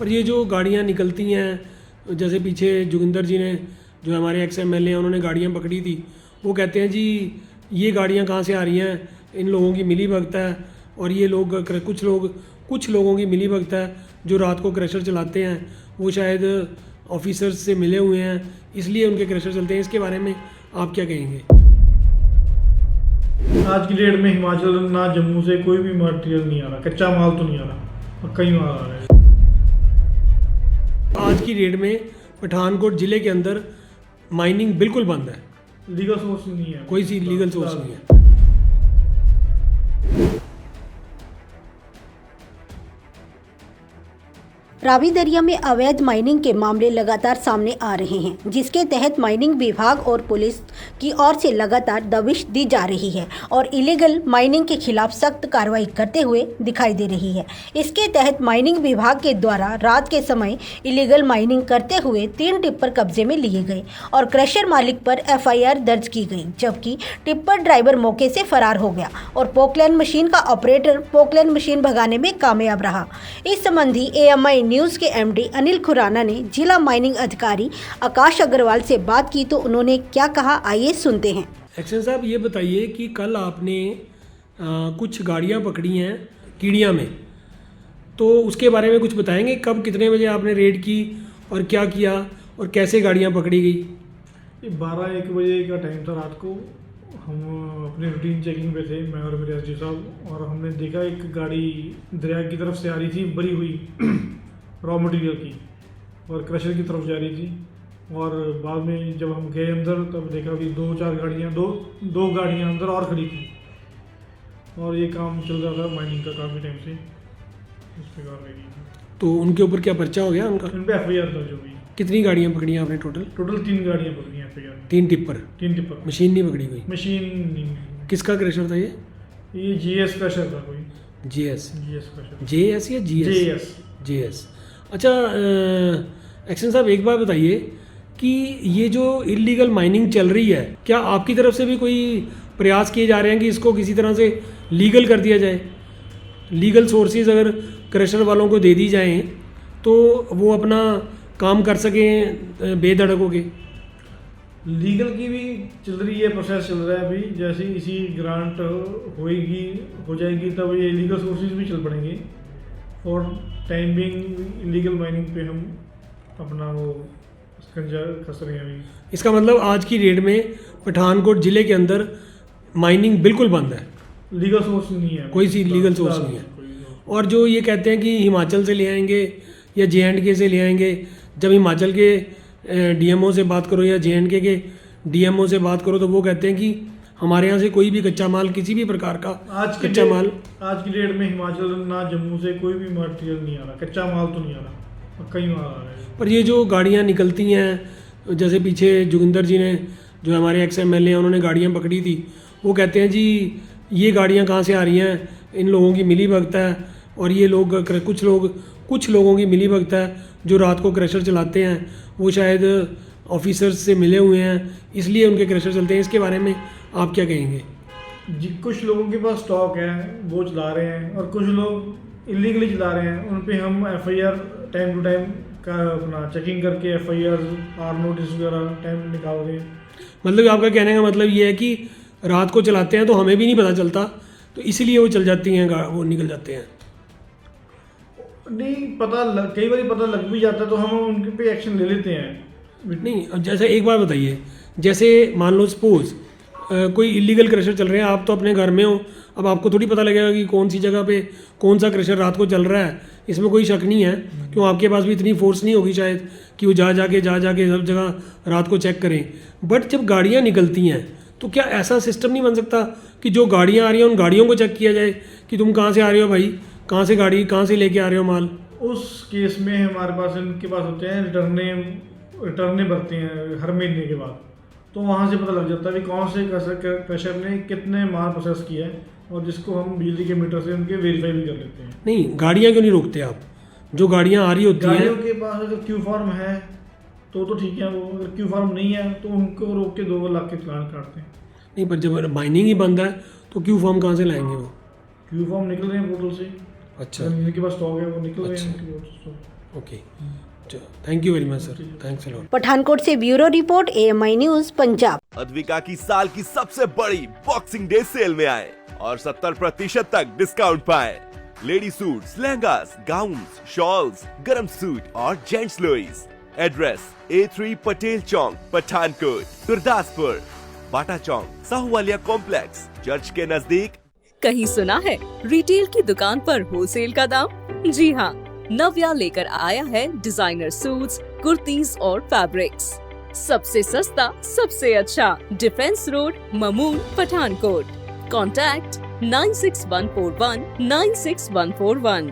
पर ये जो गाड़ियाँ निकलती हैं, जैसे पीछे जोगिंदर जी ने, जो हमारे एक्स एमएलए हैं, उन्होंने गाड़ियाँ पकड़ी थी, वो कहते हैं जी ये गाड़ियाँ कहाँ से आ रही हैं, इन लोगों की मिली भगत है। और ये लोग कुछ लोगों की मिली भगत है जो रात को क्रशर चलाते हैं, वो शायद ऑफिसर्स से मिले हुए हैं, इसलिए उनके क्रशर चलते हैं। इसके बारे में आप क्या कहेंगे? आज की डेट में हिमाचल ना जम्मू से कोई भी मटेरियल नहीं आ रहा, कच्चा माल तो नहीं आ रहा और कई माल आ रहा है। आज की डेट में पठानकोट ज़िले के अंदर माइनिंग बिल्कुल बंद है, लीगल सोर्स नहीं है, कोई सी लीगल सोर्स नहीं है। रावी दरिया में अवैध माइनिंग के मामले लगातार सामने आ रहे हैं, जिसके तहत माइनिंग विभाग और पुलिस की ओर से लगातार दबिश दी जा रही है और इलीगल माइनिंग के खिलाफ सख्त कार्रवाई करते हुए दिखाई दे रही है। इसके तहत माइनिंग विभाग के द्वारा रात के समय इलीगल माइनिंग करते हुए 3 टिप्पर कब्जे में लिए गए और क्रशर मालिक पर FIR दर्ज की गई, जबकि टिप्पर ड्राइवर मौके से फरार हो गया और पोकलैंड मशीन का ऑपरेटर पोकलैंड मशीन भगाने में कामयाब रहा। इस संबंधी AMI न्यूज़ के MD अनिल खुराना ने जिला माइनिंग अधिकारी आकाश अग्रवाल से बात की तो उन्होंने क्या कहा, आइए सुनते हैं। एक्शन साहब, ये बताइए कि कल आपने कुछ गाड़ियां पकड़ी हैं कीड़िया में, तो उसके बारे में कुछ बताएंगे? कब कितने बजे आपने रेड की और क्या किया और कैसे गाड़ियां पकड़ी गई? ये 12-1 बजे का टाइम था रात को। हम अपने रूटीन चेकिंग पे थे, मैं और मेरे SG साहब, और हमने देखा एक गाड़ी दरिया की तरफ से आ रही थी भरी हुई रॉ मटेरियल की और क्रशर की तरफ जा रही थी। और बाद में जब हम गए अंदर तब देखा कि 2-4 गाड़ियाँ दो गाड़ियाँ अंदर और खड़ी थी और ये काम चल रहा था माइनिंग का काफ़ी टाइम से। इस पर कार्रवाई की। तो उनके ऊपर क्या पर्चा हो गया उनका? इन पर FIR दर्ज हो गई। कितनी गाड़ियां पकड़ी हैं आपने टोटल? 3 गाड़ियाँ पकड़ी हैं FIR। 3 टिप्पर? 3 टिप्पर। मशीन नहीं पकड़ी गई? मशीन नहीं। किसका क्रशर था ये? ये GS क्रशर था कोई। GS crusher. JS या GS? JS। अच्छा, एक्शन साहब, एक बात बताइए कि ये जो इलीगल माइनिंग चल रही है, क्या आपकी तरफ से भी कोई प्रयास किए जा रहे हैं कि इसको किसी तरह से लीगल कर दिया जाए? लीगल सोर्सेज अगर क्रशर वालों को दे दी जाएं तो वो अपना काम कर सकें बेधड़क होके। लीगल की भी चल रही है, प्रोसेस चल रहा है अभी। जैसे इसी ग्रांट हो जाएगी तब ये लीगल सोर्सेज भी चल पड़ेंगे। और टाइम बिंग इलीगल माइनिंग पे हम अपना वो कस रहे हैं अभी। इसका मतलब आज की डेट में पठानकोट ज़िले के अंदर माइनिंग बिल्कुल बंद है, लीगल सोर्स नहीं है, कोई सी लीगल सोर्स नहीं है। और जो ये कहते हैं कि हिमाचल से ले आएंगे या J&K से ले आएंगे, जब हिमाचल के DMO से बात करो या J&K के DMO से बात करो तो वो कहते हैं कि हमारे यहाँ से कोई भी कच्चा माल, किसी भी प्रकार का आज की डेट में हिमाचल ना जम्मू से कोई भी मटेरियल नहीं आ रहा, कच्चा माल तो नहीं आ रहा और कई माल आ रहा है। पर ये जो गाड़ियाँ निकलती हैं, जैसे पीछे जोगिंदर जी ने, जो हमारे एक्स MLA हैं, उन्होंने गाड़ियाँ पकड़ी थी, वो कहते हैं जी ये गाड़ियाँ कहाँ से आ रही हैं, इन लोगों की मिली भगत है। और ये लोग कुछ लोगों की मिली भगत है जो रात को क्रशर चलाते हैं, वो शायद ऑफिसर्स से मिले हुए हैं, इसलिए उनके क्रशर चलते हैं। इसके बारे में आप क्या कहेंगे? जी, कुछ लोगों के पास स्टॉक है वो चला रहे हैं और कुछ लोग इलीगली चला रहे हैं। उन पे हम FIR टाइम टू टाइम का अपना चेकिंग करके FIR और नोटिस वगैरह टाइम निकाल रहे हैं। मतलब आपका कहने का मतलब ये है कि रात को चलाते हैं तो हमें भी नहीं पता चलता, तो इसीलिए वो चल जाती हैं, वो निकल जाते हैं। नहीं पता कई बार पता लग भी जाता है तो हम उनके पे एक्शन ले लेते हैं। नहीं, अब जैसे एक बात बताइए, जैसे मान लो सपोज कोई इलीगल क्रशर चल रहे हैं, आप तो अपने घर में हो, अब आपको थोड़ी पता लगेगा कि कौन सी जगह पे कौन सा क्रशर रात को चल रहा है। इसमें कोई शक नहीं है, क्यों आपके पास भी इतनी फोर्स नहीं होगी शायद कि वो जा जाके सब जगह रात को चेक करें। बट जब गाड़ियाँ निकलती हैं तो क्या ऐसा सिस्टम नहीं बन सकता कि जो गाड़ियाँ आ रही हैं उन गाड़ियों को चेक किया जाए कि तुम कहाँ से आ रहे हो भाई, कहाँ से लेके आ रहे हो माल? उस केस में हमारे पास इनके पास होते हैं रिटर्ने भरते हैं हर महीने के बाद, तो वहाँ से पता लग जाता है कि कौन से क्रशर ने कितने माल प्रोसेस किया है और जिसको हम बिजली के मीटर से उनके वेरीफाई भी कर लेते हैं। नहीं, गाड़ियाँ क्यों नहीं रोकते आप? जो गाड़ियाँ आ रही होती हैं, गाड़ियों के पास अगर क्यू फॉर्म है तो ठीक है, वो अगर क्यू फॉर्म नहीं है तो उनको रोक के 2 लाख के चालान काटते हैं। नहीं, पर जब माइनिंग ही बंद है तो क्यू फॉर्म कहाँ से लाएंगे वो? क्यू फॉर्म निकल रहे हैं पोर्टल से। अच्छा, जिनके पास स्टॉक है वो निकल रहे हैं अच्छा। उनके पास। Okay, thank you very much sir, thanks a lot. Pathankot से bureau report, AMI news Punjab. Advika की साल की सबसे बड़ी बॉक्सिंग डे सेल में आए और 70% तक डिस्काउंट पाए। Lady suits, lehengas, gowns, shawls, गरम सूट और जेंट्स लोईस। एड्रेस A3 पटेल चौक, पठानकोट, गुरदासपुर, बाटा चौक, साहूवालिया कॉम्प्लेक्स, चर्च के नजदीक। कहीं सुना है रिटेल की दुकान पर होलसेल का दाम? जी हाँ, नव्या लेकर आया है डिजाइनर सूट्स, कुर्तीज और फैब्रिक्स। सबसे सस्ता, सबसे अच्छा, defence road, Mamun, Pathankot. Contact 96141 96141।